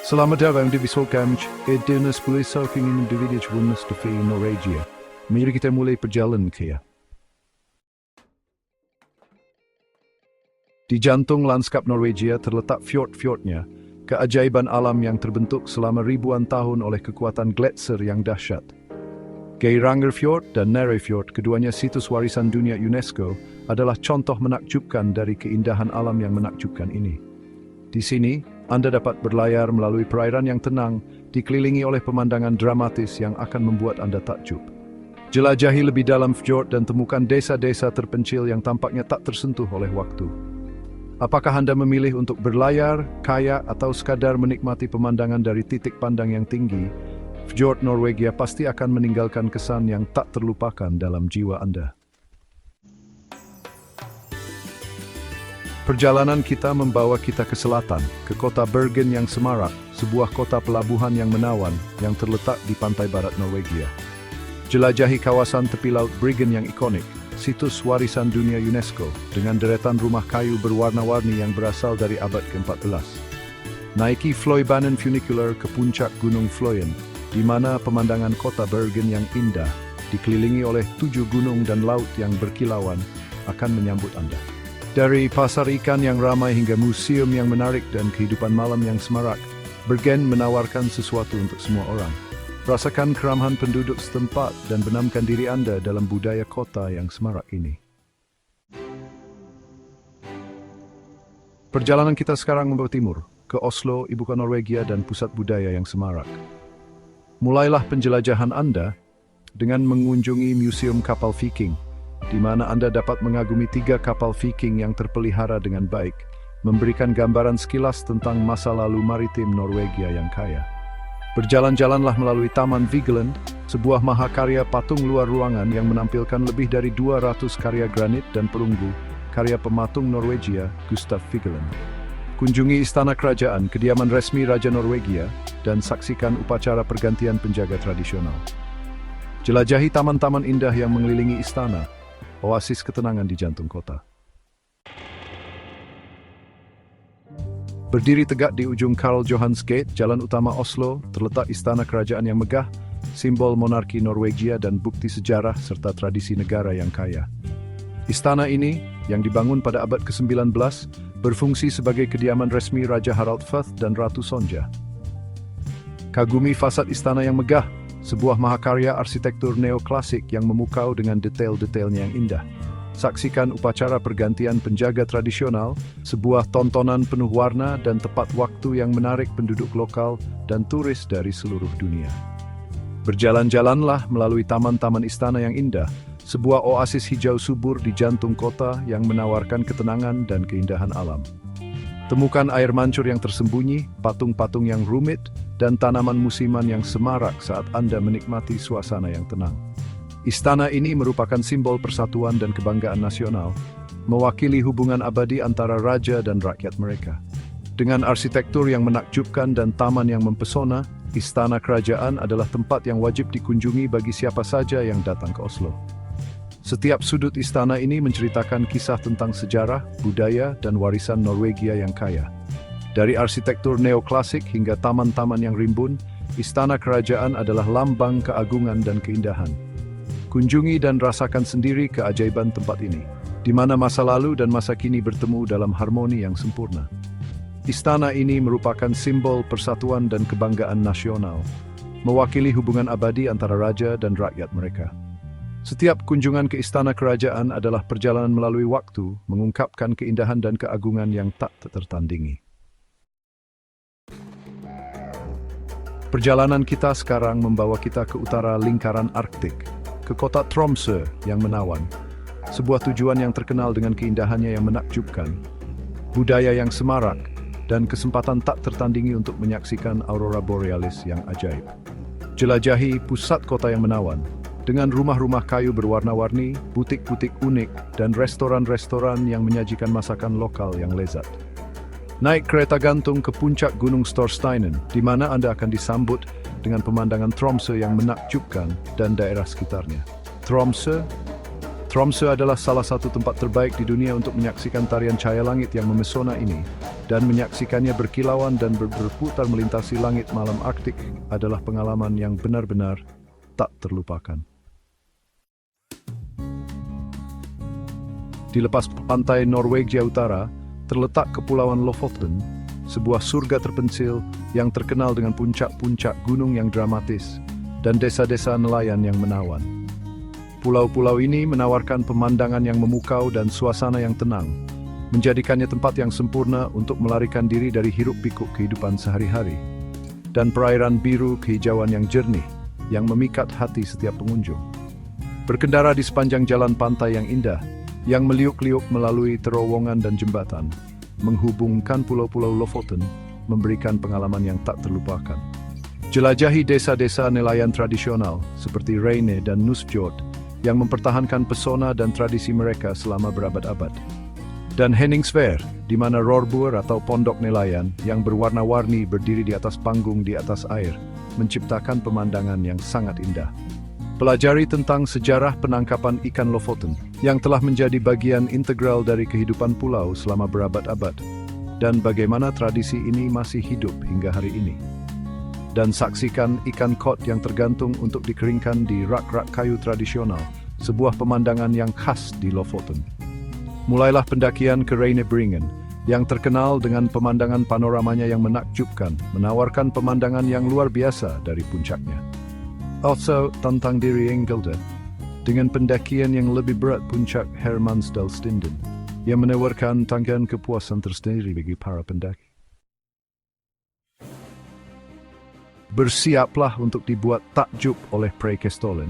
Selamat datang di Visokam Ednas Police Surfing in Divided Wunnas de Fi Norwegia. Mari kita mulai perjalanan kia. Di jantung landskap Norwegia terletak fjord-fjordnya, keajaiban alam yang terbentuk selama ribuan tahun oleh kekuatan gletser yang dahsyat. Geirangerfjord dan Nærøyfjord, keduanya situs warisan dunia UNESCO, adalah contoh menakjubkan dari keindahan alam yang menakjubkan ini. Di sini, Anda dapat berlayar melalui perairan yang tenang, dikelilingi oleh pemandangan dramatis yang akan membuat Anda takjub. Jelajahi lebih dalam fjord dan temukan desa-desa terpencil yang tampaknya tak tersentuh oleh waktu. Apakah Anda memilih untuk berlayar, kayak, atau sekadar menikmati pemandangan dari titik pandang yang tinggi? Fjord Norwegia pasti akan meninggalkan kesan yang tak terlupakan dalam jiwa Anda. Perjalanan kita membawa kita ke selatan, ke kota Bergen yang semarak, sebuah kota pelabuhan yang menawan yang terletak di pantai barat Norwegia. Jelajahi kawasan tepi laut Bryggen yang ikonik, situs warisan dunia UNESCO, dengan deretan rumah kayu berwarna-warni yang berasal dari abad ke-14. Naiki Fløibanen funicular ke puncak Gunung Fløyen, di mana pemandangan kota Bergen yang indah, dikelilingi oleh 7 gunung dan laut yang berkilauan, akan menyambut Anda. Dari pasar ikan yang ramai hingga museum yang menarik dan kehidupan malam yang semarak, Bergen menawarkan sesuatu untuk semua orang. Rasakan keramahan penduduk setempat dan benamkan diri Anda dalam budaya kota yang semarak ini. Perjalanan kita sekarang membawa timur, ke Oslo, ibu kota Norwegia dan pusat budaya yang semarak. Mulailah penjelajahan Anda dengan mengunjungi Museum Kapal Viking, di mana Anda dapat mengagumi 3 kapal Viking yang terpelihara dengan baik, memberikan gambaran sekilas tentang masa lalu maritim Norwegia yang kaya. Berjalan-jalanlah melalui Taman Vigeland, sebuah mahakarya patung luar ruangan yang menampilkan lebih dari 200 karya granit dan perunggu, karya pematung Norwegia, Gustav Vigeland. Kunjungi Istana Kerajaan, kediaman resmi Raja Norwegia, dan saksikan upacara pergantian penjaga tradisional. Jelajahi taman-taman indah yang mengelilingi istana, oasis ketenangan di jantung kota. Berdiri tegak di ujung Karl Johans Gate, jalan utama Oslo, terletak istana kerajaan yang megah, simbol monarki Norwegia dan bukti sejarah serta tradisi negara yang kaya. Istana ini, yang dibangun pada abad ke-19, berfungsi sebagai kediaman resmi Raja Harald Fifth dan Ratu Sonja. Kagumi fasad istana yang megah, sebuah mahakarya arsitektur neoklasik yang memukau dengan detail-detailnya yang indah. Saksikan upacara pergantian penjaga tradisional, sebuah tontonan penuh warna dan tepat waktu yang menarik penduduk lokal dan turis dari seluruh dunia. Berjalan-jalanlah melalui taman-taman istana yang indah, sebuah oasis hijau subur di jantung kota yang menawarkan ketenangan dan keindahan alam. Temukan air mancur yang tersembunyi, patung-patung yang rumit, dan tanaman musiman yang semarak saat Anda menikmati suasana yang tenang. Istana ini merupakan simbol persatuan dan kebanggaan nasional, mewakili hubungan abadi antara raja dan rakyat mereka. Dengan arsitektur yang menakjubkan dan taman yang mempesona, Istana Kerajaan adalah tempat yang wajib dikunjungi bagi siapa saja yang datang ke Oslo. Setiap sudut istana ini menceritakan kisah tentang sejarah, budaya, dan warisan Norwegia yang kaya. Dari arsitektur neoklasik hingga taman-taman yang rimbun, Istana Kerajaan adalah lambang keagungan dan keindahan. Kunjungi dan rasakan sendiri keajaiban tempat ini, di mana masa lalu dan masa kini bertemu dalam harmoni yang sempurna. Istana ini merupakan simbol persatuan dan kebanggaan nasional, mewakili hubungan abadi antara raja dan rakyat mereka. Setiap kunjungan ke Istana Kerajaan adalah perjalanan melalui waktu, mengungkapkan keindahan dan keagungan yang tak tertandingi. Perjalanan kita sekarang membawa kita ke utara lingkaran Arktik, ke kota Tromsø yang menawan, sebuah tujuan yang terkenal dengan keindahannya yang menakjubkan, budaya yang semarak, dan kesempatan tak tertandingi untuk menyaksikan aurora borealis yang ajaib. Jelajahi pusat kota yang menawan, dengan rumah-rumah kayu berwarna-warni, butik-butik unik, dan restoran-restoran yang menyajikan masakan lokal yang lezat. Naik kereta gantung ke puncak Gunung Storsteinen, di mana Anda akan disambut dengan pemandangan Tromsø yang menakjubkan dan daerah sekitarnya. Tromsø adalah salah satu tempat terbaik di dunia untuk menyaksikan tarian cahaya langit yang memesona ini, dan menyaksikannya berkilauan dan berputar melintasi langit malam Arktik adalah pengalaman yang benar-benar tak terlupakan. Di lepas pantai Norwegia Utara, terletak Kepulauan Lofoten, sebuah surga terpencil yang terkenal dengan puncak-puncak gunung yang dramatis dan desa-desa nelayan yang menawan. Pulau-pulau ini menawarkan pemandangan yang memukau dan suasana yang tenang, menjadikannya tempat yang sempurna untuk melarikan diri dari hiruk-pikuk kehidupan sehari-hari, dan perairan biru kehijauan yang jernih yang memikat hati setiap pengunjung. Berkendara di sepanjang jalan pantai yang indah, yang meliuk-liuk melalui terowongan dan jembatan, menghubungkan pulau-pulau Lofoten, memberikan pengalaman yang tak terlupakan. Jelajahi desa-desa nelayan tradisional seperti Reine dan Nusfjord yang mempertahankan pesona dan tradisi mereka selama berabad-abad. Dan Henningsvær, di mana Rorbur atau pondok nelayan yang berwarna-warni berdiri di atas panggung di atas air, menciptakan pemandangan yang sangat indah. Pelajari tentang sejarah penangkapan ikan Lofoten yang telah menjadi bagian integral dari kehidupan pulau selama berabad-abad, dan bagaimana tradisi ini masih hidup hingga hari ini. Dan saksikan ikan kod yang tergantung untuk dikeringkan di rak-rak kayu tradisional, sebuah pemandangan yang khas di Lofoten. Mulailah pendakian ke Reinebringen, yang terkenal dengan pemandangan panoramanya yang menakjubkan, menawarkan pemandangan yang luar biasa dari puncaknya. Also, tantang diri Engelda, dengan pendakian yang lebih berat puncak Hermansdalstinden, yang menawarkan tanggapan kepuasan tersendiri bagi para pendaki. Bersiaplah untuk dibuat takjub oleh Preikestolen,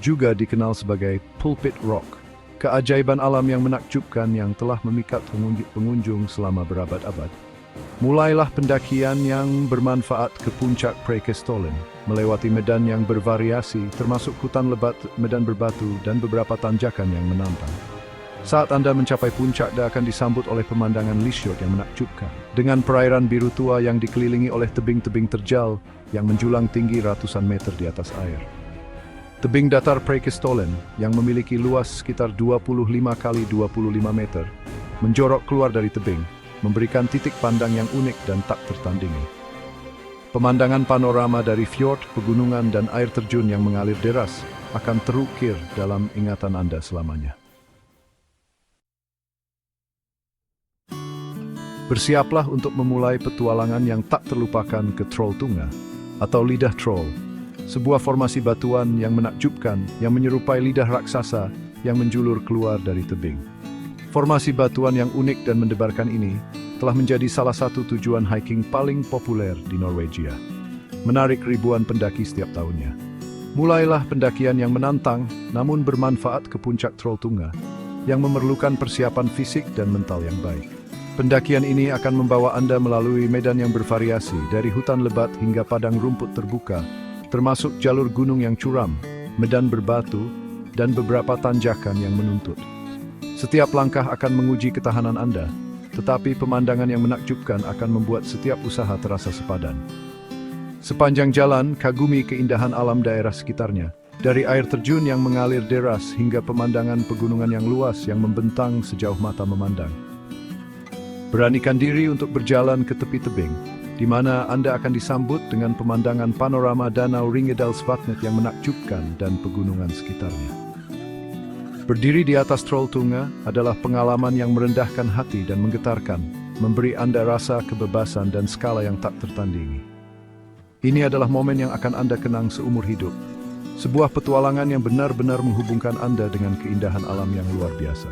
juga dikenal sebagai Pulpit Rock, keajaiban alam yang menakjubkan yang telah memikat pengunjung selama berabad-abad. Mulailah pendakian yang bermanfaat ke puncak Preikestolen, melewati medan yang bervariasi termasuk hutan lebat, medan berbatu, dan beberapa tanjakan yang menantang. Saat Anda mencapai puncak, Anda akan disambut oleh pemandangan Lisjord yang menakjubkan, dengan perairan biru tua yang dikelilingi oleh tebing-tebing terjal yang menjulang tinggi ratusan meter di atas air. Tebing datar Preikestolen yang memiliki luas sekitar 25 kali 25 meter, menjorok keluar dari tebing, memberikan titik pandang yang unik dan tak tertandingi. Pemandangan panorama dari fjord, pegunungan, dan air terjun yang mengalir deras akan terukir dalam ingatan Anda selamanya. Bersiaplah untuk memulai petualangan yang tak terlupakan ke Trolltunga, atau Lidah Troll, sebuah formasi batuan yang menakjubkan yang menyerupai lidah raksasa yang menjulur keluar dari tebing. Formasi batuan yang unik dan mendebarkan ini telah menjadi salah satu tujuan hiking paling populer di Norwegia, menarik ribuan pendaki setiap tahunnya. Mulailah pendakian yang menantang namun bermanfaat ke puncak Trolltunga yang memerlukan persiapan fisik dan mental yang baik. Pendakian ini akan membawa Anda melalui medan yang bervariasi dari hutan lebat hingga padang rumput terbuka, termasuk jalur gunung yang curam, medan berbatu, dan beberapa tanjakan yang menuntut. Setiap langkah akan menguji ketahanan Anda, tetapi pemandangan yang menakjubkan akan membuat setiap usaha terasa sepadan. Sepanjang jalan, kagumi keindahan alam daerah sekitarnya, dari air terjun yang mengalir deras hingga pemandangan pegunungan yang luas yang membentang sejauh mata memandang. Beranikan diri untuk berjalan ke tepi tebing, di mana Anda akan disambut dengan pemandangan panorama Danau Ringedalsvatnet yang menakjubkan dan pegunungan sekitarnya. Berdiri di atas Trolltunga adalah pengalaman yang merendahkan hati dan menggetarkan, memberi Anda rasa kebebasan dan skala yang tak tertandingi. Ini adalah momen yang akan Anda kenang seumur hidup, sebuah petualangan yang benar-benar menghubungkan Anda dengan keindahan alam yang luar biasa.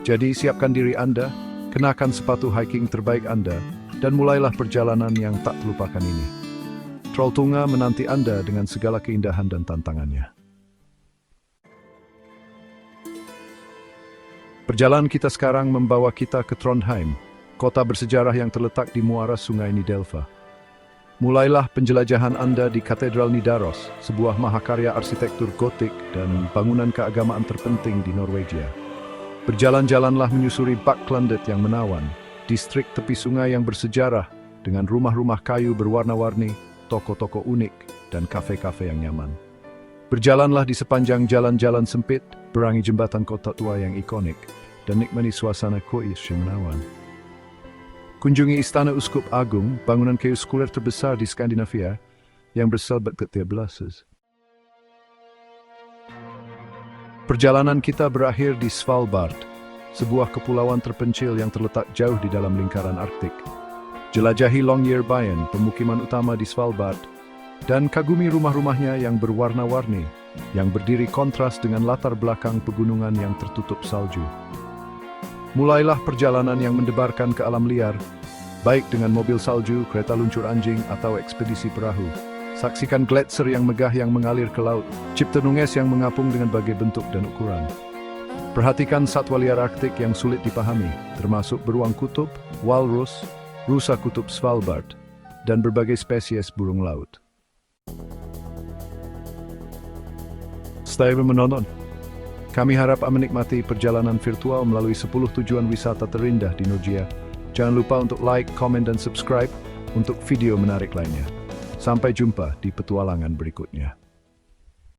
Jadi siapkan diri Anda, kenakan sepatu hiking terbaik Anda, dan mulailah perjalanan yang tak terlupakan ini. Trolltunga menanti Anda dengan segala keindahan dan tantangannya. Perjalanan kita sekarang membawa kita ke Trondheim, kota bersejarah yang terletak di muara sungai Nidelva. Mulailah penjelajahan Anda di Katedral Nidaros, sebuah mahakarya arsitektur gotik dan bangunan keagamaan terpenting di Norwegia. Berjalan-jalanlah menyusuri Bakklandet yang menawan, distrik tepi sungai yang bersejarah dengan rumah-rumah kayu berwarna-warni, toko-toko unik, dan kafe-kafe yang nyaman. Berjalanlah di sepanjang jalan-jalan sempit, berangi jembatan kota tua yang ikonik, dan nikmati suasana kois yang menawan. Kunjungi Istana Uskup Agung, bangunan kayu sekuler terbesar di Skandinavia yang berselbat ke-13. Perjalanan kita berakhir di Svalbard, sebuah kepulauan terpencil yang terletak jauh di dalam lingkaran Arktik. Jelajahi Longyearbyen, pemukiman utama di Svalbard, dan kagumi rumah-rumahnya yang berwarna-warni, yang berdiri kontras dengan latar belakang pegunungan yang tertutup salju. Mulailah perjalanan yang mendebarkan ke alam liar, baik dengan mobil salju, kereta luncur anjing, atau ekspedisi perahu. Saksikan gletser yang megah yang mengalir ke laut, cipta nunges yang mengapung dengan berbagai bentuk dan ukuran. Perhatikan satwa liar Arktik yang sulit dipahami, termasuk beruang kutub, walrus, rusa kutub Svalbard, dan berbagai spesies burung laut. Stay menonton. Kami harap menikmati perjalanan virtual melalui 10 tujuan wisata terindah di Norwegia. Jangan lupa untuk like, komen, dan subscribe untuk video menarik lainnya. Sampai jumpa di petualangan berikutnya.